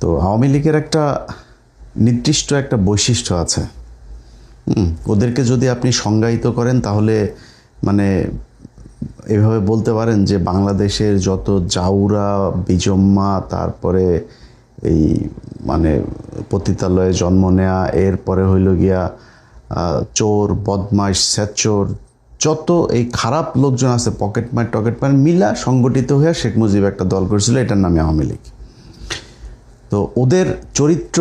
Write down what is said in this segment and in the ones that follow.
তো আওয়ামী লীগের একটা নির্দিষ্ট একটা বৈশিষ্ট্য আছে। ওদেরকে যদি আপনি সংজ্ঞায়িত করেন তাহলে মানে এভাবে বলতে পারেন যে বাংলাদেশের যত জাউরা বিজম্মা, তারপরে এই মানে পতিতালয়ে জন্ম নেয়া, এরপরে হইল গিয়া চোর বদমাইশ স্যাচোর, যত এই খারাপ লোকজন আছে পকেটমার টকেটমার মিলা সংগঠিত হয়ে শেখ মুজিব একটা দল করেছিল, এটার নামে আওয়ামী লীগ। তো ওদের চরিত্র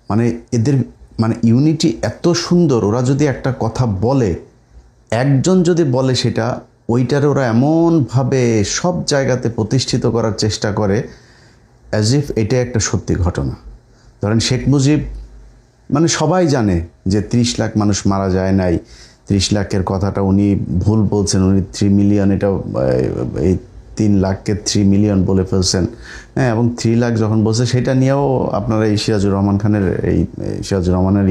মানে এদের মানে ইউনিটি এত সুন্দর, ওরা যদি একটা কথা বলে, একজন যদি বলে সেটা ওইটার ওরা এমনভাবে সব জায়গাতে প্রতিষ্ঠিত করার চেষ্টা করে অ্যাজ ইফ এটা একটা সত্যি ঘটনা। ধরেন শেখ মুজিব মানে সবাই জানে যে 30 লাখ মানুষ মারা যায় নাই, 30 লাখের কথাটা উনি ভুল বলছেন, উনি 3 মিলিয়ন, এটা এই 3 লাখকে 3 মিলিয়ন বলে ফেলছেন। হ্যাঁ, এবং 3 লাখ যখন বলছে সেটা নিয়েও আপনারা এই সিরাজুর রহমান খানের সিরাজুর রহমানের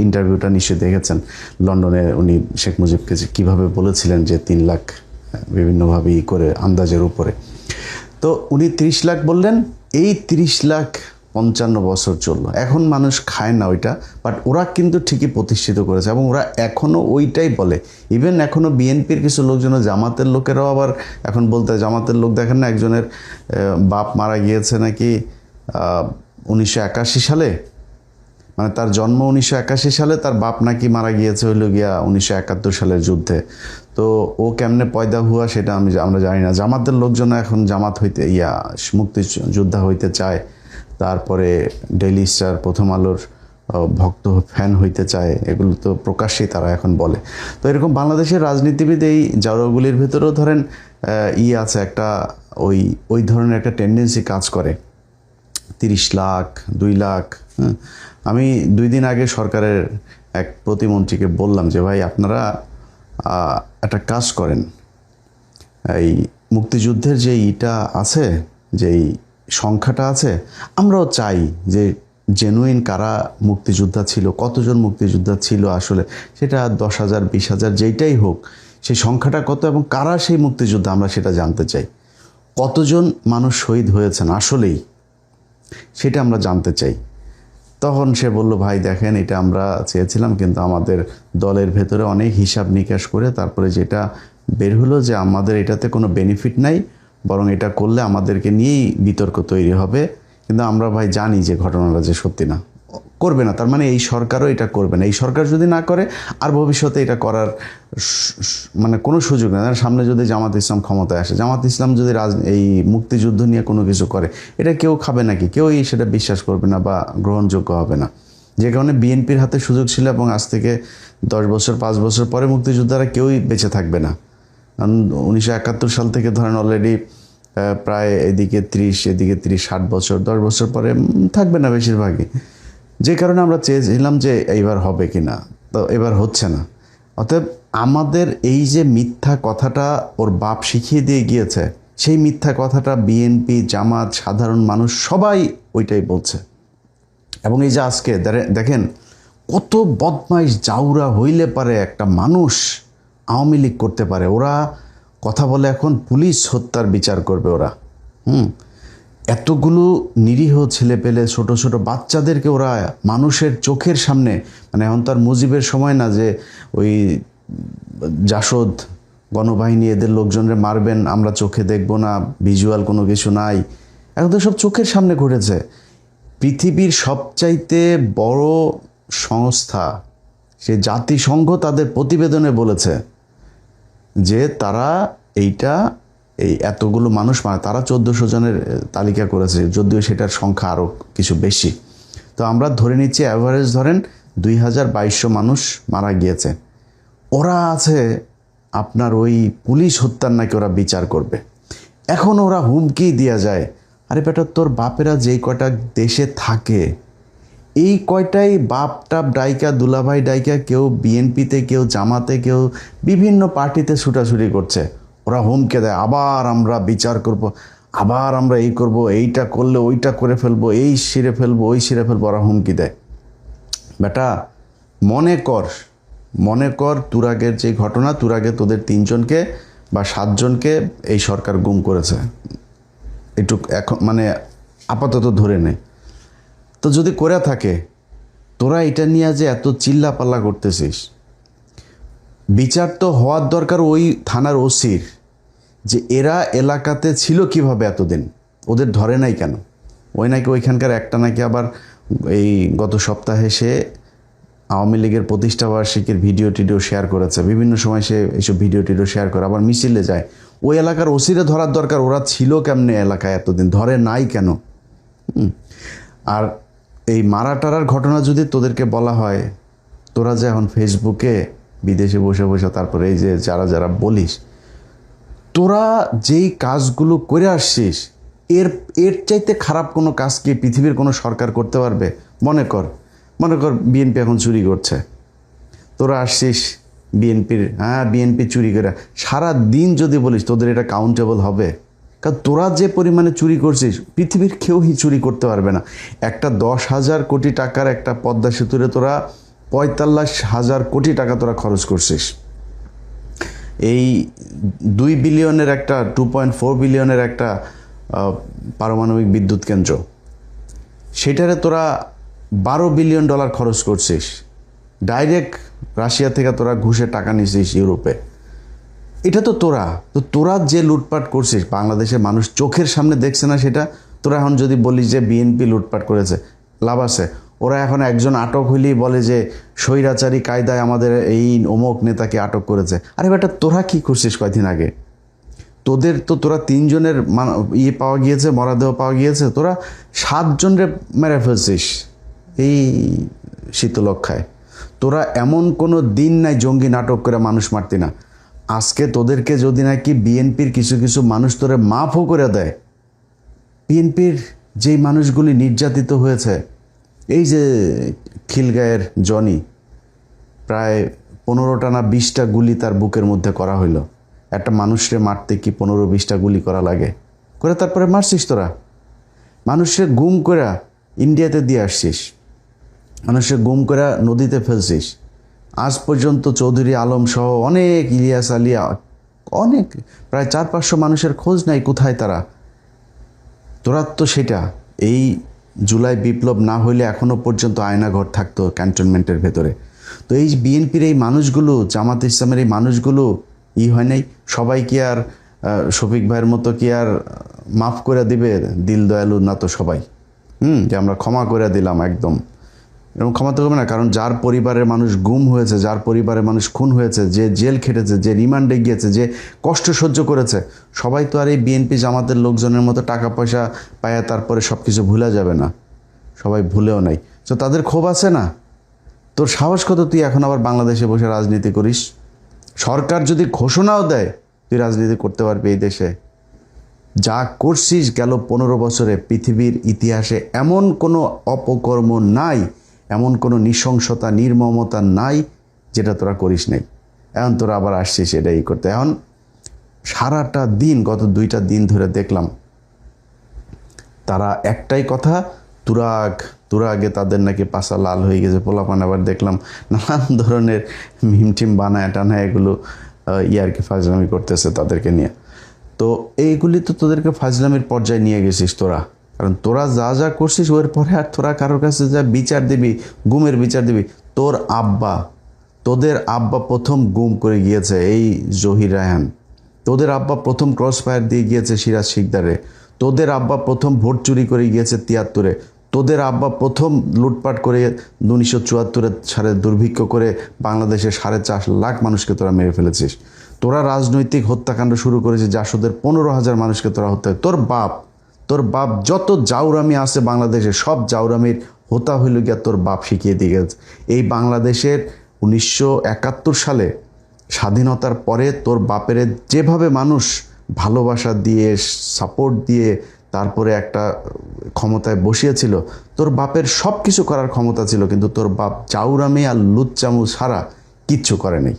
ইন্টারভিউটা নিশ্চয়ই দেখেছেন। লন্ডনে উনি শেখ মুজিবকে কীভাবে বলেছিলেন যে 3 লাখ বিভিন্নভাবে করে আন্দাজের উপরে। তো উনি 30 লাখ বললেন, এই 30 লাখ 55 বছর চললো, এখন মানুষ খায় না ওইটা, বাট ওরা কিন্তু ঠিকই প্রতিষ্ঠিত করেছে এবং ওরা এখনও ওইটাই বলে। ইভেন এখনও বিএনপির কিছু লোকজন, জামাতের লোকেরাও আবার এখন বলতে, জামাতের লোক দেখেন না একজনের বাপ মারা গিয়েছে নাকি 1981 সালে, মানে তার জন্ম 1981 সালে, তার বাপ নাকি মারা গিয়েছে হইল গিয়া 1971 সালের যুদ্ধে। তো ও কেমনে পয়দা হুয়া সেটা আমরা জানি না। জামাতের লোকজন এখন জামাত হইতে মুক্তিযোদ্ধা হইতে চায়, তারপরে ডেইলি স্টার প্রথম আলোর ভক্ত ফ্যান হইতে চায়, এগুলো তো প্রকাশ্যেই তারা এখন বলে। তো এরকম বাংলাদেশের রাজনীতিবিদ এই জাউরাগুলির ভেতরেও ধরেন আছে একটা ওই ধরনের একটা টেন্ডেন্সি কাজ করে। 30 লাখ 2 লাখ। আমি 2 দিন আগে সরকারের এক প্রতিমন্ত্রীকে বললাম যে ভাই আপনারা একটা কাজ করেন, এই মুক্তিযুদ্ধের যে আছে, যেই সংখ্যাটা আছে, আমরাও চাই যে জেনুইন কারা মুক্তিযোদ্ধা ছিল, কতজন মুক্তিযোদ্ধা ছিল আসলে, সেটা 10,000 20,000 যেইটাই হোক, সেই সংখ্যাটা কত এবং কারা সেই মুক্তিযোদ্ধা আমরা সেটা জানতে চাই। কতজন মানুষ শহীদ হয়েছেন আসলেই সেটা আমরা জানতে চাই। তখন সে বলল, ভাই দেখেন এটা আমরা চেয়েছিলাম, কিন্তু আমাদের দলের ভেতরে অনেক হিসাব নিকাশ করে তারপরে যেটা বের হলো যে আমাদের এটাতে কোনো বেনিফিট নাই, বরং এটা করলে আমাদেরকে নিয়েই বিতর্ক তৈরি হবে। কিন্তু আমরা ভাই জানি যে ঘটনাটা যে সত্যি না, করবে না, তার মানে এই সরকারও এটা করবে না। এই সরকার যদি না করে আর ভবিষ্যতে এটা করার মানে কোনো সুযোগ নেই। সামনে যদি জামাত ইসলাম ক্ষমতায় আসে, জামাত ইসলাম যদি এই মুক্তিযুদ্ধ নিয়ে কোনো কিছু করে, এটা কেউ খাবে নাকি? কেউই সেটা বিশ্বাস করবে না বা গ্রহণযোগ্য হবে না। যে কারণে বিএনপির হাতে সুযোগ ছিল এবং আজ থেকে 10 বছর 5 বছর পরে মুক্তিযোদ্ধারা কেউই বেঁচে থাকবে না। কারণ 1971 সাল থেকে ধরেন অলরেডি প্রায় এদিকে 30 এদিকে 30 60 বছর, 10 বছর পরে থাকবে না বেশিরভাগই। যে কারণে আমরা চেয়েছিলাম যে এইবার হবে কি না, তো এবার হচ্ছে না। অতএব আমাদের এই যে মিথ্যা কথাটা ওর বাপ শিখিয়ে দিয়ে গিয়েছে, সেই মিথ্যা কথাটা বিএনপি জামাত সাধারণ মানুষ সবাই ওইটাই বলছে। এবং এই যে আজকে দেখেন কত বদমাইশ জাউরা হইলে পারে একটা মানুষ আওয়ামী লীগ করতে পারে। ওরা কথা বলে এখন পুলিশ হত্যার বিচার করবে ওরা। এতগুলো নিরীহ ছেলে পেলে ছোট ছোট বাচ্চাদেরকে ওরা মানুষের চোখের সামনে, মানে এখন তার মুজিবের সময় না যে ওই জাসদ গণবাহিনী এদের লোকজনরে মারবেন আমরা চোখে দেখব না, ভিজুয়াল কোনো কিছু নাই, এখন তো সব চোখের সামনে ঘটেছে। পৃথিবীর সবচাইতে বড় সংস্থা সে জাতিসংঘ তাদের প্রতিবেদনে বলেছে যে তারা এই এতগুলো মানুষ তারা 1400 জনের তালিকা করেছে, যদিও সেটার সংখ্যা আরও কিছু বেশি। তো আমরা ধরে নিচ্ছি অ্যাভারেজ ধরেন 2200 মানুষ মারা গিয়েছে। ওরা আছে আপনার ওই পুলিশ হত্যার নাকি ওরা বিচার করবে। এখন ওরা হুমকি দেওয়া যায়, আরে বেটা তোর বাপেরা যেই কয়টা দেশে থাকে এই কয়টাই বাপটা ডাইকা দুলাভাই ডাইকা কেউ বিএনপিতে, কেউ জামাতে, কেউ বিভিন্ন পার্টিতে ছুটাছুটি করছে। ওরা হুমকে দেয় আবার আমরা বিচার করব, আবার আমরা এই করব, এইটা করলে ওইটা করে ফেলবো, এই সিরে ফেলবো ওই সিরে ফেলবো, ওরা হুমকি দেয়। বেটা মনে কর তুরাগের যে ঘটনা, তুরাগে তোদের 3 জনকে বা 7 জনকে এই সরকার গুম করেছে, একটু এখন মানে আপাতত ধরে নেয়। তো যদি করে থাকে, তোরা এটা নিয়ে যে এত চিল্লাপাল্লা করতেছিস, বিচার তো হওয়ার দরকার ওই থানার ওসির, যে এরা এলাকাতে ছিল কিভাবে এতদিন, ওদের ধরে নাই কেন? ওই নাকি ওইখানকার একটা নাকি আবার এই গত সপ্তাহে সে আওয়ামী লীগের প্রতিষ্ঠাবার্ষিকীর ভিডিও টিডিও শেয়ার করেছে, বিভিন্ন সময় সে এইসব ভিডিও টিডিও শেয়ার করে, আবার মিছিলে যায়। ওই এলাকার ওসিরে ধরার দরকার, ওরা ছিল কেমনে এলাকায় এতদিন, ধরে নাই কেন? আর এই মারাটারার ঘটনা যদি তোদেরকে বলা হয়, তোরা যে এখন ফেসবুকে বিদেশে বসে বসে তারপরে এই যে যারা যারা বলিস, তোরা যেই কাজগুলো করে আসছিস, এর এর চাইতে খারাপ কোনো কাজ কি পৃথিবীর কোনো সরকার করতে পারবে? মনে কর বিএনপি এখন চুরি করছে, তোরা আসছিস বিএনপি চুরি করে সারা দিন যদি বলিস, তোদের এটা কাউন্টেবল হবে? কারণ তোরা যে পরিমাণে চুরি করছিস, পৃথিবীর কেউই চুরি করতে পারবে না। একটা 10,000 কোটি টাকার একটা পদ্মা সেতুরে তোরা 45,000 কোটি টাকা তোরা খরচ করছিস। এই 2 বিলিয়নের একটা 2.4 বিলিয়নের একটা পারমাণবিক বিদ্যুৎ কেন্দ্র, সেটারে তোরা $12 বিলিয়ন খরচ করছিস। ডাইরেক্ট রাশিয়া থেকে তোরা ঘুষে টাকা নিছিস ইউরোপে। এটা তো তোরা যে লুটপাট করছিস, বাংলাদেশের মানুষ চোখের সামনে দেখছে না সেটা? তোরা এখন যদি বলিস যে বিএনপি লুটপাট করেছে, লাভ আছে? ওরা এখন একজন আটক হইলেই বলে যে স্বৈরাচারী কায়দায় আমাদের এই অমুক নেতাকে আটক করেছে। আরে বেটা, তোরা কি করছিস কয়দিন আগে? তোরা 3 জনের পাওয়া গিয়েছে, মরদেহ পাওয়া গিয়েছে, তোরা 7 জনের মেরে ফেলছিস এই শীতলক্ষায়। তোরা এমন কোনো দিন নাই জঙ্গি নাটক করে মানুষ মারতি না। আজকে তোদেরকে যদি নাকি বিএনপির কিছু কিছু মানুষ তোরে মাফও করে দেয়, বিএনপির যেই মানুষগুলি নির্যাতিত হয়েছে, এই যে খিলগাঁয়ের জনি, প্রায় 15টা না 20টা গুলি তার বুকের মধ্যে করা হইলো। একটা মানুষকে মারতে কি 15-20টা গুলি করা লাগে? করে তারপরে মারছিস তোরা। মানুষের গুম করে ইন্ডিয়াতে দিয়ে আসছিস, মানুষের গুম করে নদীতে ফেলছিস। আজ পর্যন্ত চৌধুরী আলম সহ অনেক, ইলিয়াস আলিয়া, অনেক, প্রায় 400-500 মানুষের খোঁজ নাই, কোথায় তারা? তোরা তো সেটা, এই জুলাই বিপ্লব না হইলে এখনও পর্যন্ত আয়নাঘর থাকতো ক্যান্টনমেন্টের ভেতরে। তো এই বিএনপির এই মানুষগুলো, জামাত ইসলামের এই মানুষগুলো হয় নাই? সবাই কি আর শফিক ভাইয়ের মতো কি আর মাফ করে দিবে? দিল দয়ালু না তো সবাই, যে আমরা ক্ষমা করে দিলাম একদম, এরকম ক্ষমা তো হবে না। কারণ যার পরিবারের মানুষ গুম হয়েছে, যার পরিবারের মানুষ খুন হয়েছে, যে জেল খেটেছে, যে রিমান্ডে গিয়েছে, যে কষ্ট সহ্য করেছে, সবাই তো আর এই বিএনপি জামাতের লোকজনের মতো টাকা পয়সা পায়া তারপরে সব কিছু ভুলে যাবে না। সবাই ভুলেও নাই, তো তাদের ক্ষোভ আছে না? তোর সাহস কত তুই এখন আবার বাংলাদেশে বসে রাজনীতি করিস? সরকার যদি ঘোষণাও দেয় তুই রাজনীতি করতে পারবি এই দেশে? যা করছিস গেল 15 বছরে, পৃথিবীর ইতিহাসে এমন কোনো অপকর্ম নাই, এমন কোনো নৃশংসতা, নির্মমতা নাই যেটা তোরা করিস নাই। এখন তোরা আবার আসছিস এটাই করতে। এখন সারাটা দিন, গত 2টা দিন ধরে দেখলাম তারা একটাই কথা, তুরাগে তাদের নাকি পাশা লাল হয়ে গেছে, পোলাপান। আবার দেখলাম নানান ধরনের মিমটিম বানায় টানায় এগুলো ইয়ারকে ফাজলামি করতেছে তাদেরকে নিয়ে। তো এইগুলি তো তোদেরকে ফাজলামির পর্যায়ে নিয়ে গেছিস তোরা। কারণ তোরা যা যা করছিস ওর পরে আর তোরা কারোর কাছে যা বিচার দিবি, গুমের বিচার দিবি। তোদের আব্বা প্রথম গুম করে গিয়েছে এই জহির রায়হান। তোদের আব্বা প্রথম ক্রস ফায়ার দিয়ে গিয়েছে সিরাজ শিকদারে। তোদের আব্বা প্রথম ভোট চুরি করে গিয়েছে 73-এ। তোদের আব্বা প্রথম লুটপাট করে 1974 সালে দুর্ভিক্ষ করে বাংলাদেশের 4.5 লাখ মানুষকে তোরা মেরে ফেলেছিস। তোরা রাজনৈতিক হত্যাকাণ্ড শুরু করেছিস, জাসদের 15,000 মানুষকে তোরা হত্যা। তোর বাপ যত জাউরামি আছে বাংলাদেশে, সব জাউরামির হোতা হইল গিয়া তোর বাপ শিখিয়ে দিয়ে গেছে। এই বাংলাদেশের 1971 সালে স্বাধীনতার পরে তোর বাপের যেভাবে মানুষ ভালোবাসা দিয়ে, সাপোর্ট দিয়ে তারপরে একটা ক্ষমতায় বসিয়েছিল, তোর বাপের সব কিছু করার ক্ষমতা ছিল, কিন্তু তোর বাপ জাউরামি আর লুচ্চামু ছাড়া কিচ্ছু করে নেই।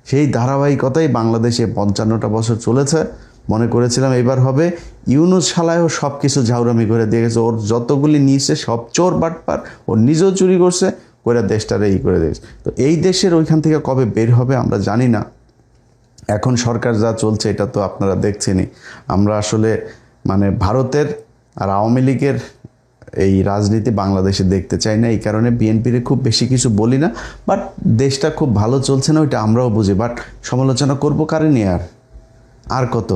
সেই ধারাবাহিকতাই বাংলাদেশে 55টা বছর চলেছে। মনে করেছিলাম এবার হবে, ইউনুস শালায়ও সব কিছু ঝাউরামি করে দিয়ে গেছে। ওর যতগুলি নিয়েছে সব চোর বাটপার, ও নিজেও চুরি করছে, করে দেশটারে করে দিয়েছে। তো এই দেশের ওইখান থেকে কবে বের হবে আমরা জানি না। এখন সরকার যা চলছে এটা তো আপনারা দেখছেনই। আমরা আসলে ভারতের আর আওয়ামী লীগের এই রাজনীতি বাংলাদেশে দেখতে চাই না। এই কারণে বিএনপির খুব বেশি কিছু বলি না, বাট দেশটা খুব ভালো চলছে না ওইটা আমরাও বুঝি, বাট সমালোচনা করবো কারে নিয়ে? আর কত?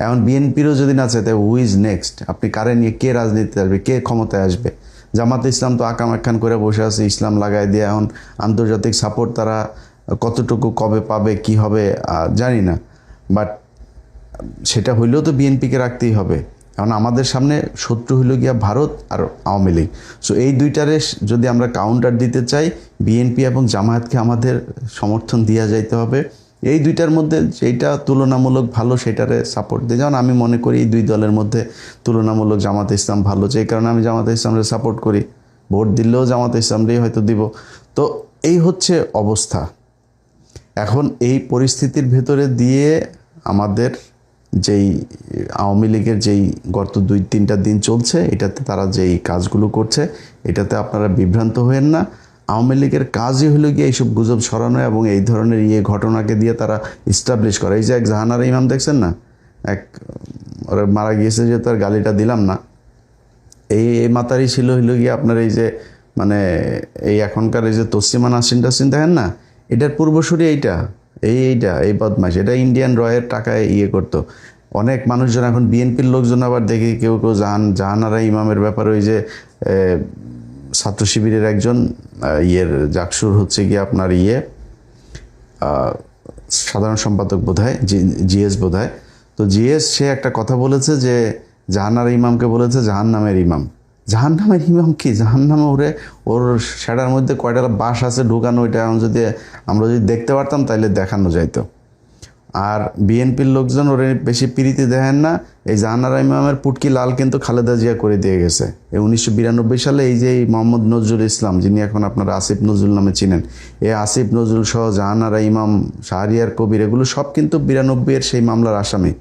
এখন বিএনপিরও যদি না চায়, হু ইজ নেক্সট? আপনি কারে নিয়ে, কে রাজনীতিতে আসবে, কে ক্ষমতায় আসবে? জামাতে ইসলাম তো আকাম একখান করে বসে আছে, ইসলাম লাগাই দিয়ে। এখন আন্তর্জাতিক সাপোর্ট তারা কতটুকু কবে পাবে, কি হবে জানি না, বাট সেটা হইলেও তো বিএনপিকে রাখতেই হবে। এখন আমাদের সামনে শত্রু হইল গিয়া ভারত আর আওয়ামী লীগ। সো এই দুইটারে যদি আমরা কাউন্টার দিতে চাই, বিএনপি এবং জামায়াতকে আমাদের সমর্থন দিয়া যাইতে হবে। এই দুইটার মধ্যে যেটা তুলনামূলক ভালো সেটারে সাপোর্ট দিয়ে, যেমন আমি মনে করি এই দুই দলের মধ্যে তুলনামূলক জামাতে ইসলাম ভালো, যে কারণে আমি জামাতে ইসলামকে সাপোর্ট করি। ভোট দিলেও জামাতে ইসলামকেই হয়তো দিব। তো এই হচ্ছে অবস্থা। এখন এই পরিস্থিতির ভেতরে দিয়ে আমাদের যেই আওয়ামী লীগের যেই গত 2-3টা দিন চলছে, এটাতে তারা যেই কাজগুলো করছে, এটাতে আপনারা বিভ্রান্ত হয়েন না। আওয়ামী লীগের কাজই হলো গিয়ে এইসব গুজব ছড়ানো এবং এই ধরনের ঘটনাকে দিয়ে তারা ইস্টাবলিশ করে। এই যে এক জাহানারা ইমাম দেখছেন না, এক ওরা মারা গিয়েছে, যে তার গালিটা দিলাম না, এই মাতারই ছিল হইলো গিয়ে আপনার এই যে মানে এই এখনকার এই যে তসলিমা নাসরিন টাসরিন দেখেন না, এটার পূর্বসূরি এই বদমাশ, এটা ইন্ডিয়ান রয়ের টাকায় করতো। অনেক মানুষজন এখন বিএনপির লোকজন আবার দেখি কেউ কেউ জাহানারা ইমামের ব্যাপারে ওই যে ছাত্র শিবিরের একজন জাকসুর হচ্ছে গিয়ে আপনার সাধারণ সম্পাদক বোধহয়, জিএস বোধহয়। তো জিএস সে একটা কথা বলেছে যে জাহানারা ইমামকে বলেছে জাহান্নামের ইমাম। জাহান্নামের ইমাম কি? জাহান্নামে ওর সেটার মধ্যে কয়টা বাস আছে ঢুকানো, ওইটা যদি আমরা দেখতে পারতাম তাহলে দেখানো যাইতো। আর বিএনপির লোকজন ওরে বেশি প্রীতি দেখেন না। এই জাহানারা ইমামের পুটকি লাল কিন্তু খালেদা জিয়া করে দিয়ে গেছে। এই 1992 সালে এই যে মোহাম্মদ নজরুল ইসলাম, যিনি এখন আপনারা আসিফ নজরুল নামে চিনেন, এই আসিফ নজরুল সহ জাহানারা ইমাম, শাহরিয়ার কবির, এগুলো সব কিন্তু 92-এর সেই মামলার আসামি।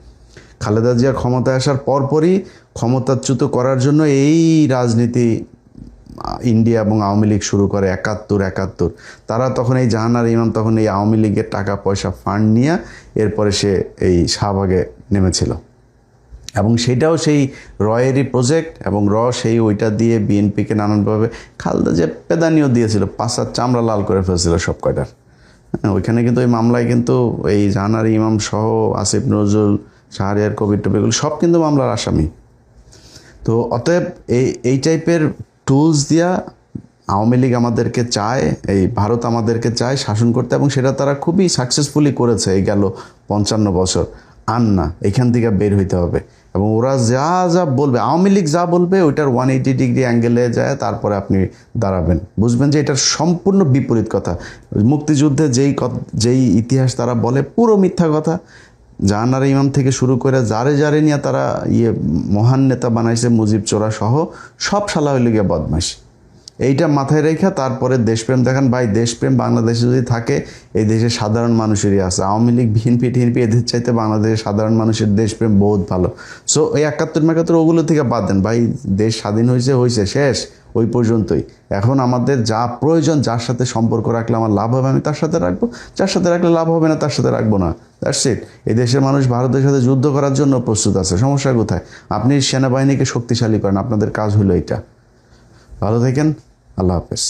খালেদা জিয়া ক্ষমতায় আসার পরপরই ক্ষমতাচ্যুত করার জন্য এই রাজনীতি ইন্ডিয়া এবং আওয়ামী লীগ শুরু করে 71। তারা তখন এই জাহানারা ইমাম তখন এই আওয়ামী লীগের টাকা পয়সা ফান্ড নিয়ে এরপরে সে এই শাহবাগে নেমেছিল, এবং সেটাও সেই রয়েরই প্রজেক্ট, এবং সেই ওইটা দিয়ে বিএনপিকে নানানভাবে খালেদা জিয়া পেদানিও দিয়েছিল, পাঁচার চামড়া লাল করে ফেলছিল সব কয়টার। ওইখানে কিন্তু ওই মামলায় কিন্তু এই জাহানারা ইমাম সহ আসিফ নজরুল, শাহরিয়ার কবির টবিগুলো সব কিন্তু মামলার আসামি। তো অতএব এই টাইপের টুলস দিয়া আওয়ামী লীগ আমাদেরকে চায়, এই ভারত আমাদেরকে চায় শাসন করতে, এবং সেটা তারা খুবই সাকসেসফুলি করেছে এই গেল 55 বছর। আর না, এখান থেকে বের হইতে হবে, এবং ওরা যা যা বলবে, আওয়ামী লীগ যা বলবে ওইটার 180 ডিগ্রি অ্যাঙ্গেলে যায়, তারপরে আপনি দাঁড়াবেন, বুঝবেন যে এটার সম্পূর্ণ বিপরীত কথা। মুক্তিযুদ্ধে যেই ইতিহাস তারা বলে পুরো মিথ্যা কথা। জাহানারা ইমাম থেকে শুরু করে যারে নিয়ে তারা মহান নেতা বানাইছে, মুজিব চোরা সহ সব শালা হইলে গিয়ে বদমাশ। এইটা মাথায় রেখে তারপরে দেশপ্রেম দেখান। ভাই, দেশপ্রেম বাংলাদেশে যদি থাকে, এই দেশের সাধারণ মানুষেরই আছে। আওয়ামী লীগ, বিএনপি টিএনপি এদের চাইতে বাংলাদেশের সাধারণ মানুষের দেশপ্রেম বহুত ভালো। সো এই 71 ওগুলো থেকে বাদ দেন ভাই। দেশ স্বাধীন হয়েছে শেষ, ওই পর্যন্তই। এখন আমাদের যা প্রয়োজন, যার সাথে সম্পর্ক রাখলে আমার লাভ হবে আমি তার সাথে রাখবো, যার সাথে রাখলে লাভ হবে না তার সাথে রাখবো না। That's it. এই দেশের মানুষ ভারতের সাথে যুদ্ধ করার জন্য প্রস্তুত আছে, সমস্যা কোথায়? আপনি সেনাবাহিনীকে শক্তিশালী করেন, আপনাদের কাজ হলো এইটা। ভালো থাকেন, আল্লাহ হাফেজ।